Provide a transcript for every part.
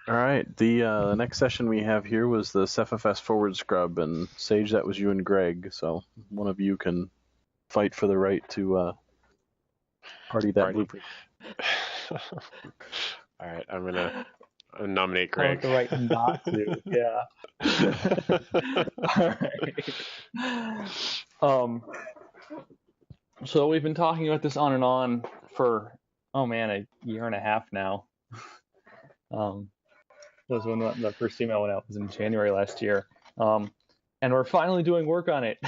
All right. The next session we have here was the CephFS forward scrub, and Sage, that was you and Greg. So one of you can fight for the right to party that blueprint. All right, I'm gonna nominate Greg. The right not to, yeah. All right. So we've been talking about this on and on for a year and a half now. Was when the first email went out, was in January last year, and we're finally doing work on it.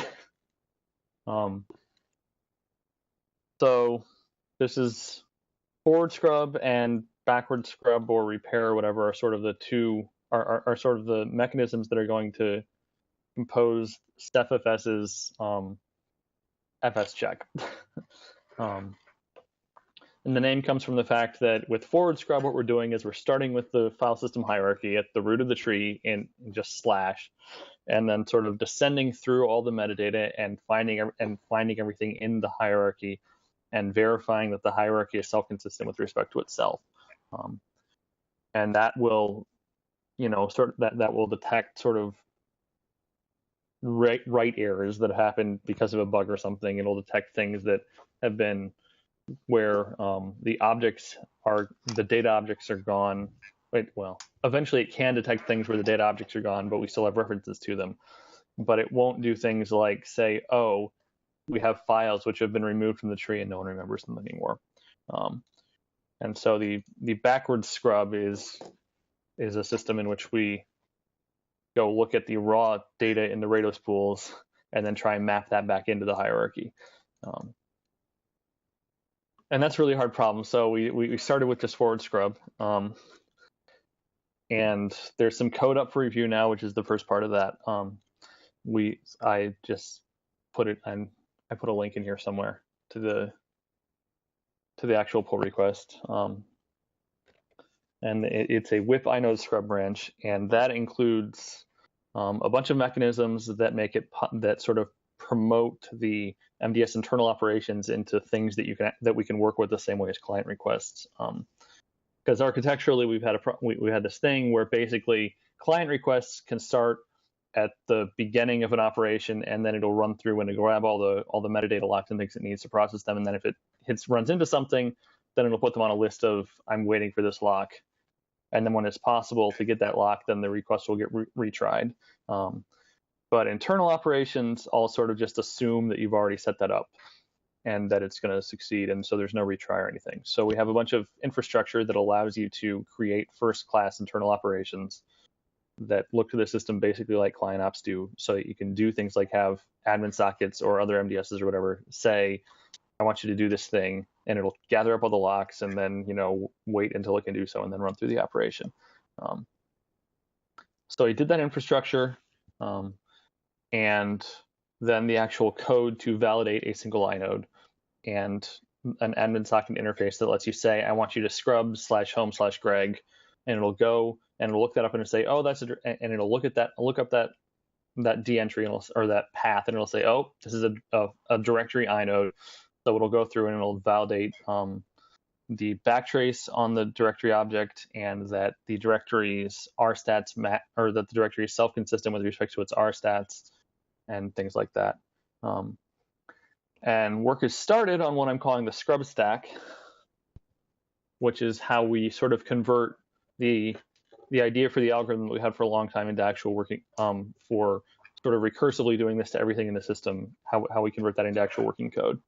So this is forward scrub and backward scrub or repair or whatever are sort of the two are sort of the mechanisms that are going to compose CephFS's FS check. And the name comes from the fact that with forward scrub, what we're doing is we're starting with the file system hierarchy at the root of the tree and just /, and then sort of descending through all the metadata and finding everything in the hierarchy and verifying that the hierarchy is self-consistent with respect to itself. And that will, that will detect sort of write errors that happen because of a bug or something. It'll detect things that have been where the data objects are gone. Eventually it can detect things where the data objects are gone, but we still have references to them. But it won't do things like say, oh, we have files which have been removed from the tree and no one remembers them anymore. And so the backward scrub is a system in which we go look at the raw data in the Rados pools and then try and map that back into the hierarchy. And that's a really hard problem. So we started with just forward scrub. And there's some code up for review now, which is the first part of that. I just put it, and I put a link in here somewhere to the actual pull request. And it's a whip inode scrub branch, and that includes a bunch of mechanisms that make it that sort of promote the MDS internal operations into things that we can work with the same way as client requests. Because architecturally, we had this thing where basically client requests can start at the beginning of an operation, and then it'll run through and it'll grab all the metadata locks and things it needs to process them, and then if it runs into something, then it'll put them on a list of I'm waiting for this lock. And then when it's possible to get that lock, then the request will get retried. But internal operations all sort of just assume that you've already set that up and that it's going to succeed, and so there's no retry or anything. So we have a bunch of infrastructure that allows you to create first-class internal operations that look to the system basically like client ops do, so that you can do things like have admin sockets or other MDSs or whatever say, I want you to do this thing, and it'll gather up all the locks and then wait until it can do so and then run through the operation. So he did that infrastructure, and then the actual code to validate a single inode and an admin socket interface that lets you say, I want you to scrub /home/Greg, and it'll go and it'll look that up and it'll say, oh, and it'll look up that D entry or that path, and it'll say, oh, this is a directory inode. So it'll go through and it'll validate the backtrace on the directory object, and that the directory's rstats or that the directory is self-consistent with respect to its rstats and things like that. And work is started on what I'm calling the scrub stack, which is how we sort of convert the idea for the algorithm that we had for a long time into actual working for sort of recursively doing this to everything in the system, how we convert that into actual working code.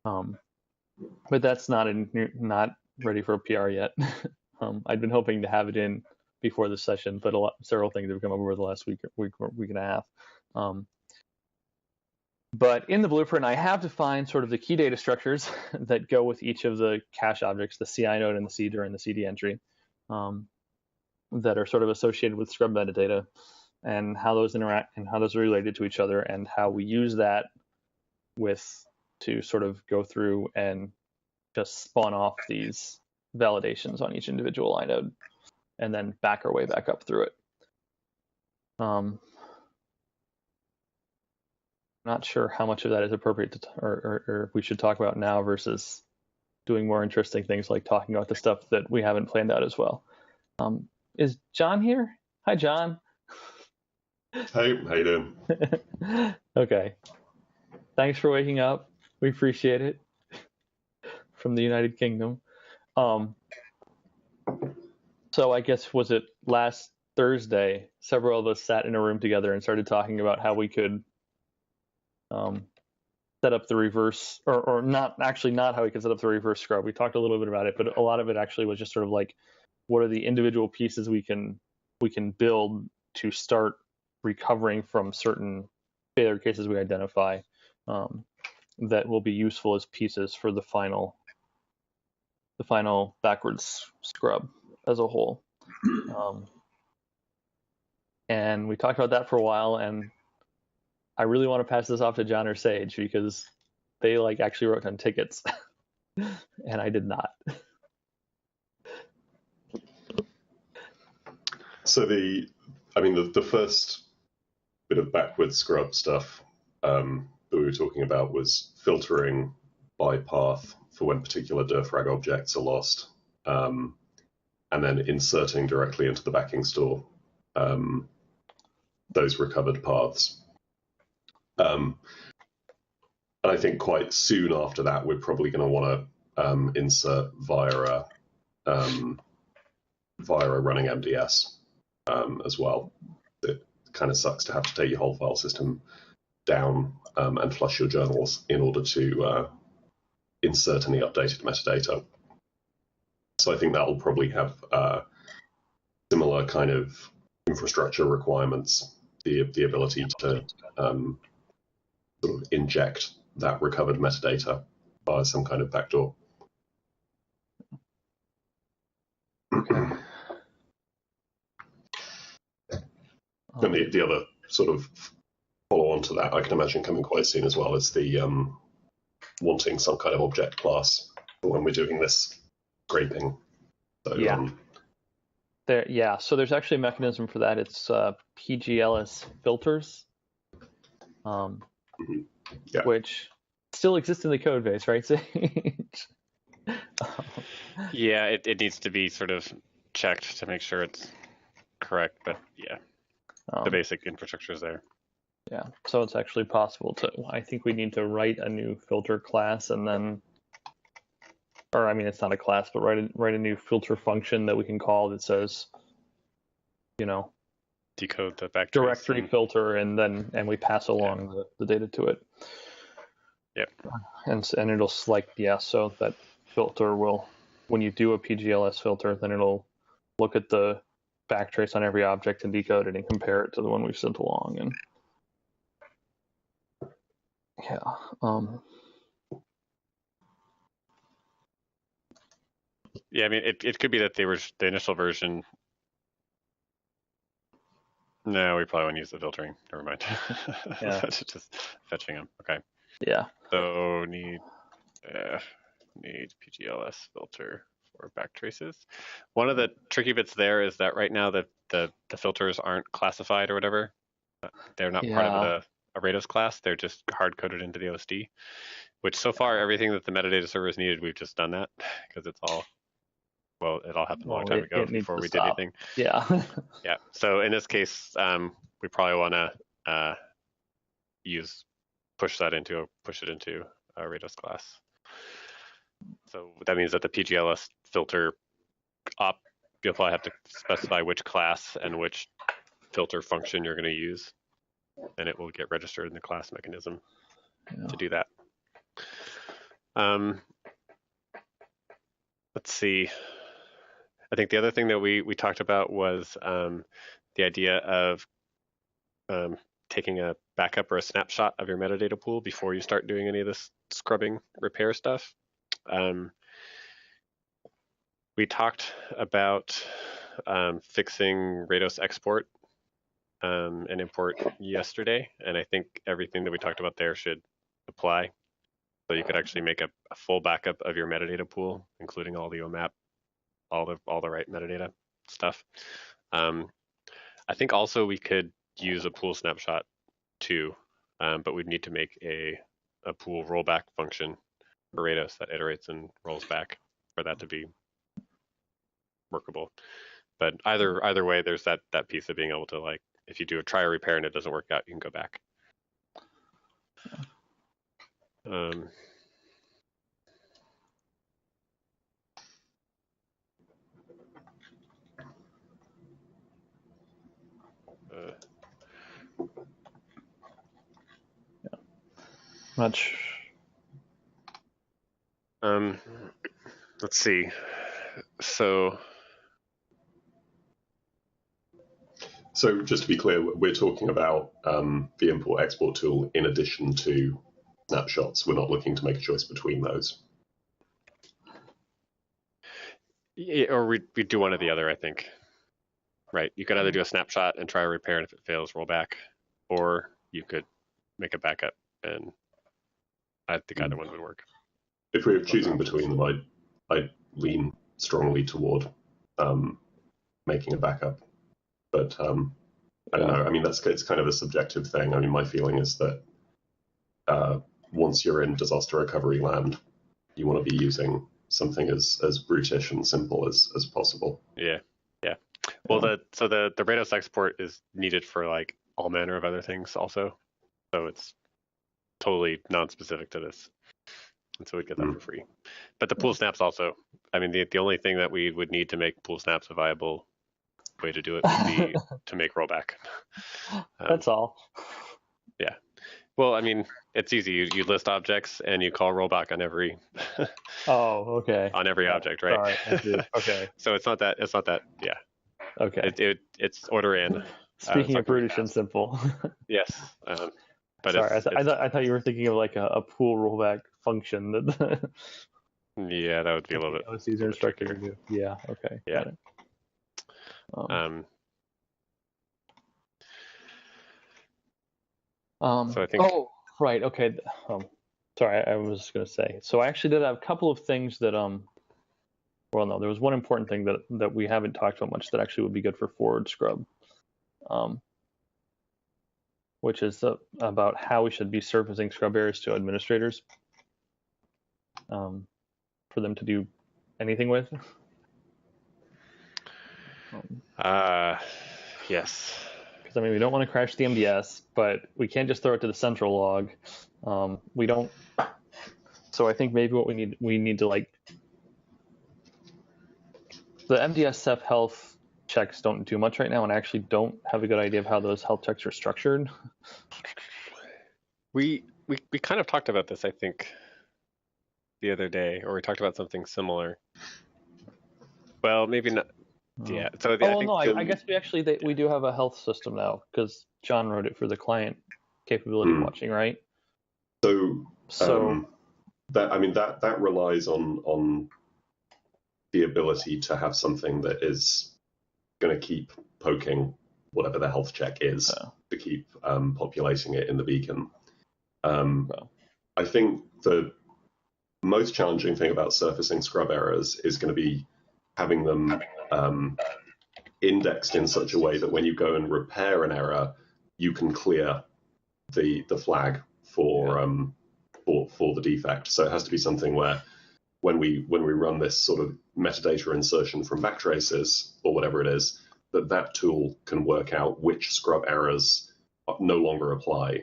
But that's not ready for a PR yet. I'd been hoping to have it in before this session, but several things have come up over the last week and a half. But in the blueprint, I have defined sort of the key data structures that go with each of the cache objects, the CI node and the CDIR and the CD entry, that are sort of associated with scrub metadata, and how those interact and how those are related to each other, and how we use that to sort of go through and just spawn off these validations on each individual inode and then back our way back up through it. Not sure how much of that is appropriate or if we should talk about now versus doing more interesting things like talking about the stuff that we haven't planned out as well. Is John here? Hi, John. Hey, how you doing? Okay. Thanks for waking up. We appreciate it. From the United Kingdom. So I guess, was it last Thursday, several of us sat in a room together and started talking about how we could set up the reverse, or not how we could set up the reverse scrub. We talked a little bit about it, but a lot of it actually was just sort of like, what are the individual pieces we can build to start recovering from certain failure cases we identify that will be useful as pieces for the final backwards scrub as a whole. And we talked about that for a while, and I really want to pass this off to John or Sage because they actually wrote down tickets and I did not. So the first bit of backwards scrub stuff that we were talking about was filtering by path for when particular dirfrag objects are lost, and then inserting directly into the backing store those recovered paths. And I think quite soon after that, we're probably going to want to insert via running MDS as well. It kind of sucks to have to take your whole file system down and flush your journals in order to insert any updated metadata. So I think that will probably have similar kind of infrastructure requirements, the ability to sort of inject that recovered metadata via some kind of backdoor. And the other sort of follow on to that, I can imagine coming quite soon as well, is the wanting some kind of object class when we're doing this scraping. So, so there's actually a mechanism for that. It's PGLS filters, which still exists in the code base, right? Yeah, it needs to be sort of checked to make sure it's correct, but yeah, the basic infrastructure is there. Yeah, so it's actually possible to, I think we need to write a new filter class and then, or I mean, it's not a class, but write a new filter function that we can call that says, decode the backtrace directory filter, and we pass along the data to it. Yep. And it'll select, so that filter will, when you do a PGLS filter, then it'll look at the backtrace on every object and decode it and compare it to the one we've sent along. And I mean, it could be that they were the initial version. No, we probably won't use the filtering. Never mind. Just fetching them. Okay. Yeah. So need PGLS filter for backtraces. One of the tricky bits there is that right now the filters aren't classified or whatever. They're not part of a Rados class. They're just hard coded into the OSD. Which so far everything that the metadata servers needed, we've just done that because it's all. Well, it all happened a long time ago before we did anything. Yeah. Yeah. So in this case, we probably want to push it into a Rados class. So that means that the PGLS filter you'll probably have to specify which class and which filter function you're going to use, and it will get registered in the class mechanism to do that. Let's see. I think the other thing that we talked about was the idea of taking a backup or a snapshot of your metadata pool before you start doing any of this scrubbing repair stuff. We talked about fixing Rados export and import yesterday, and I think everything that we talked about there should apply. So you could actually make a full backup of your metadata pool, including all the OMAP, all the right metadata stuff. I think also we could use a pool snapshot too, but we'd need to make a pool rollback function for Rados that iterates and rolls back for that to be workable. But either way, there's that piece of being able to, like, if you do a try or repair and it doesn't work out, you can go back. Much. Let's see. So just to be clear, we're talking about the import-export tool in addition to snapshots. We're not looking to make a choice between those. Yeah, or we do one or the other, I think. Right. You could either do a snapshot and try a repair, and if it fails, roll back, or you could make a backup, and I think either one would work. If we were choosing between them, I'd lean strongly toward making a backup. But I don't know. I mean, it's kind of a subjective thing. I mean, my feeling is that once you're in disaster recovery land, you want to be using something as brutish and simple as possible. Yeah. Well, the Rados export is needed for like all manner of other things also, so it's totally non-specific to this, and so we'd get that for free. But the pool snaps also. I mean, the only thing that we would need to make pool snaps a viable way to do it would be to make rollback. That's all. Yeah. Well, I mean, it's easy. You list objects and you call rollback on every. Oh, okay. On every object, right? Sorry, okay. So it's not that. Yeah. Okay. It's order in. Speaking of brutish and simple. Yes. But sorry, I thought you were thinking of like a pool rollback function that. Yeah, that would be a little bit. User instructor to do. Yeah. Okay. Yeah. So I think. Oh, right. Okay. Sorry, I was going to say. So I actually did have a couple of things that Well, no, there was one important thing that we haven't talked about much that actually would be good for forward scrub, which is about how we should be surfacing scrub errors to administrators for them to do anything with. Yes. Because I mean, we don't want to crash the MDS, but we can't just throw it to the central log. We don't. So I think maybe what we need to like. The MDS Ceph health checks don't do much right now, and I actually don't have a good idea of how those health checks are structured. We kind of talked about this, I think, the other day, or we talked about something similar. Well, maybe not. Yeah. So I guess we do have a health system now because John wrote it for the client capability watching, right? So that relies on the ability to have something that is going to keep poking whatever the health check is to keep populating it in the beacon. I think the most challenging thing about surfacing scrub errors is going to be having them indexed in such a way that when you go and repair an error, you can clear the flag for the defect. So it has to be something where when we run this sort of metadata insertion from backtraces or whatever it is, that tool can work out which scrub errors no longer apply.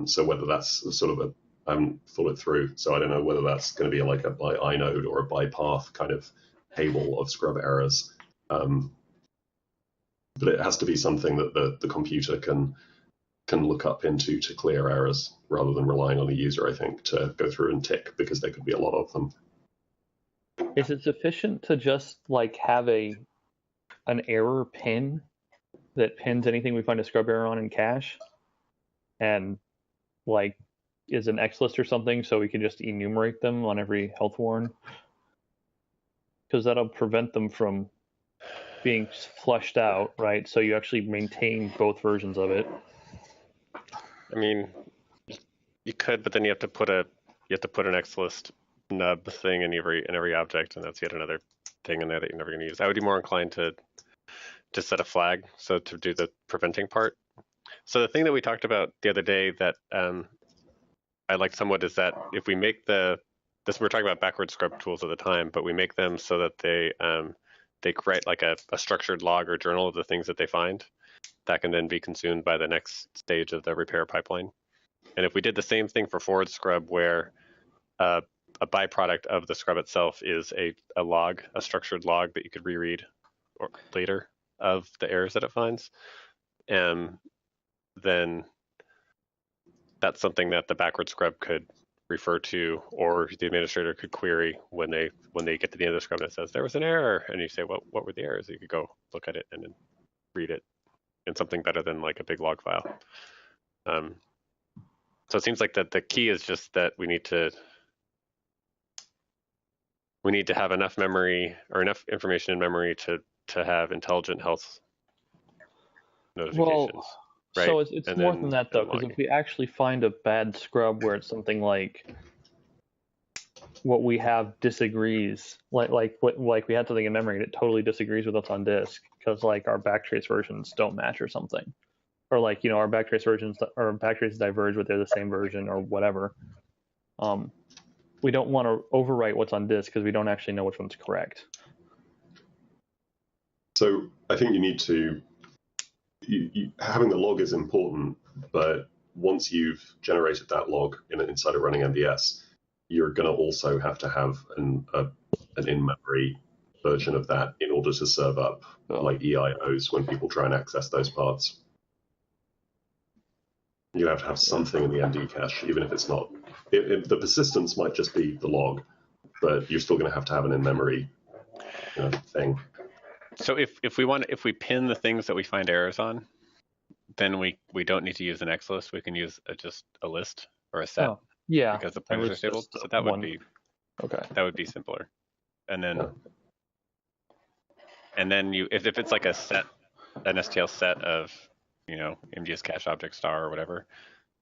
So whether that's sort of I haven't thought it through, so I don't know whether that's going to be like a by inode or a by path kind of table of scrub errors. But it has to be something that the computer can look up into to clear errors rather than relying on the user, I think, to go through and tick, because there could be a lot of them. Is it sufficient to just like have an error pin that pins anything we find a scrub error on in cache, and like is an X list or something, so we can just enumerate them on every health warn? Because that'll prevent them from being flushed out, right? So you actually maintain both versions of it. I mean, you could, but then you have to put an X list nub thing in every object, and that's yet another thing in there that you're never going to use. I would be more inclined to just set a flag, so to do the preventing part. So the thing that we talked about the other day that I liked somewhat is that if we make we were talking about backward scrub tools at the time, but we make them so that they create like a structured log or journal of the things that they find that can then be consumed by the next stage of the repair pipeline. And if we did the same thing for forward scrub, where a byproduct of the scrub itself is a log, a structured log that you could reread or later of the errors that it finds, then that's something that the backward scrub could refer to, or the administrator could query when they get to the end of the scrub and it says there was an error, and you say, well, what were the errors? You could go look at it and then read it in something better than like a big log file. So it seems like that the key is just that we need to have enough memory or enough information in memory to have intelligent health notifications. Well, right? so it's more than that though, because if we actually find a bad scrub where it's something like what we have disagrees, like we had something in memory and it totally disagrees with what's on disk because like our backtrace versions don't match or something, or like our backtrace versions or backtraces diverge but they're the same version or whatever. We don't want to overwrite what's on disk because we don't actually know which one's correct. So I think you need to, having the log is important, but once you've generated that log inside a running MDS, you're going to also have to have an in-memory version of that in order to serve up like EIOs when people try and access those parts. You have to have something in the MD cache, even if it's not. The persistence might just be the log, but you're still going to have an in-memory thing. So if we pin the things that we find errors on, then we don't need to use an X list. We can use just a list or a set. Oh, yeah, because the pointers are stable. So that would be okay. That would be simpler. And then you if it's like an STL set of MGS cache object star or whatever,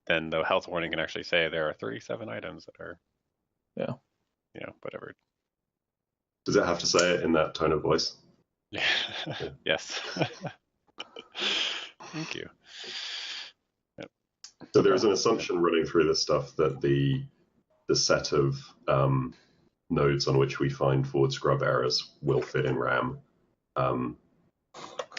then the health warning can actually say there are 37 items that are whatever. Does it have to say it in that tone of voice? Yes. Thank you. Yep. So there is an assumption running through this stuff that the set of nodes on which we find forward scrub errors will fit in RAM,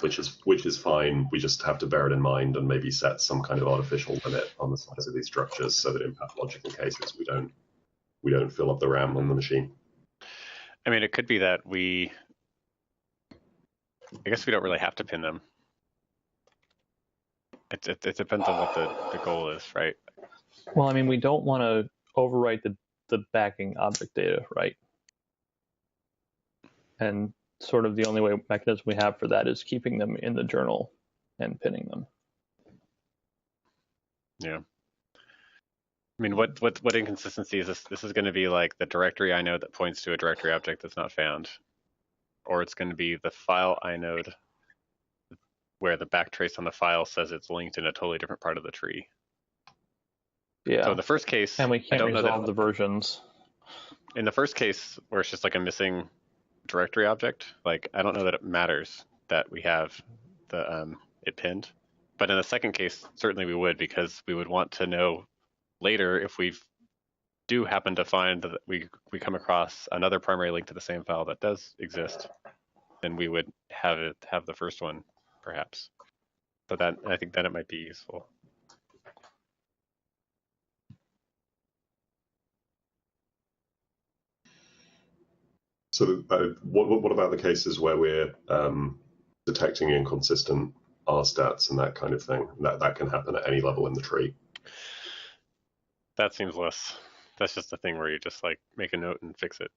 which is fine. We just have to bear it in mind and maybe set some kind of artificial limit on the size of these structures so that in pathological cases we don't fill up the RAM on the machine. I mean, it could be that I guess we don't really have to pin them. It depends on what the goal is, right? Well, I mean, we don't want to overwrite the backing object data, right? And sort of the only mechanism we have for that is keeping them in the journal and pinning them. Yeah. I mean, what inconsistency is this? This is going to be like the directory inode that points to a directory object that's not found, or it's going to be the file inode where the backtrace on the file says it's linked in a totally different part of the tree. Yeah. So in the first case, and we can't resolve the versions. In the first case, where it's just like a missing directory object, like I don't know that it matters that we have the it pinned. But in the second case, certainly we would, because we would want to know later if we do happen to find that we come across another primary link to the same file that does exist, then we would have the first one, perhaps. But I think then it might be useful. So what about the cases where we're detecting inconsistent R-stats and that kind of thing? That can happen at any level in the tree. That seems less. That's just a thing where you just like make a note and fix it.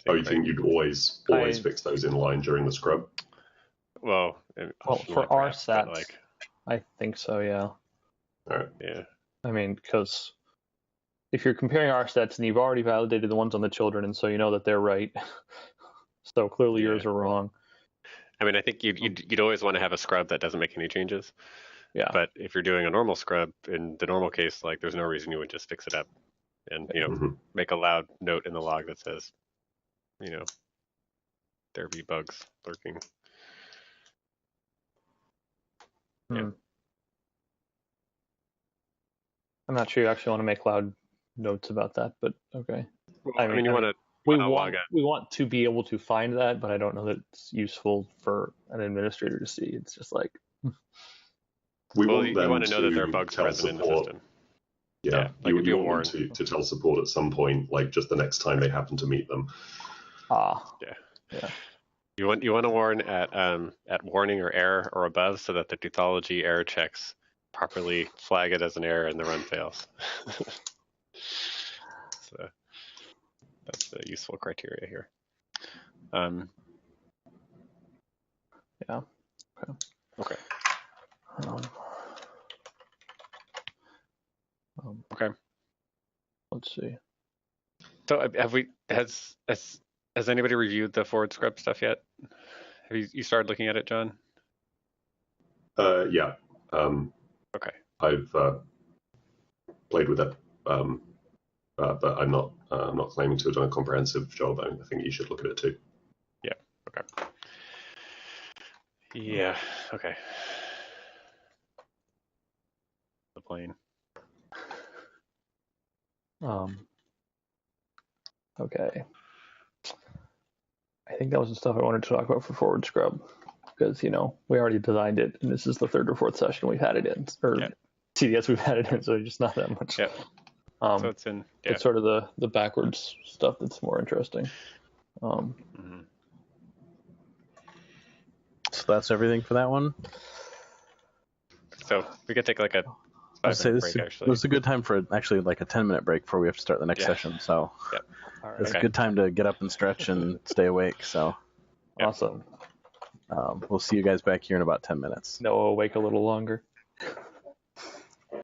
You think you'd always fix those in line during the scrub? Well, for R-stats, I think so, yeah. All right. Yeah. I mean, because if you're comparing R-stats and you've already validated the ones on the children, and so you know that they're right, so clearly yours are wrong. I mean, I think you'd always want to have a scrub that doesn't make any changes. Yeah. But if you're doing a normal scrub, in the normal case, like there's no reason you would just fix it up and make a loud note in the log that says, there be bugs lurking. Yeah. I'm not sure you actually want to make loud notes about that, but okay. Well, I mean, you want to we want to be able to find that, but I don't know that it's useful for an administrator to see. It's just like you want to know that there are bugs present in the system. Yeah, like you want to tell support at some point, like just the next time they happen to meet them. Yeah. You want to warn at warning or error or above, so that the Duthology error checks properly flag it as an error and the run fails. So that's the useful criteria here. Yeah. Okay. Okay. Let's see. So has anybody reviewed the forward scrub stuff yet? Have you started looking at it, John? Yeah. Okay. I've played with it, but I'm not claiming to have done a comprehensive job. I think you should look at it too. Yeah. Okay. Yeah. Okay. The plane. Okay. I think that was the stuff I wanted to talk about for forward scrub, because we already designed it, and this is the third or fourth session we've had it in, or CDS we've had it in, so just not that much. Yeah. So it's in. Yeah. It's sort of the backwards stuff that's more interesting. So that's everything for that one. So we could take like a 5-minute break. Actually, this is a good time for actually like a 10-minute break before we have to start the next session. So it's a good time to get up and stretch and stay awake. So awesome. We'll see you guys back here in about 10 minutes. No, awake a little longer.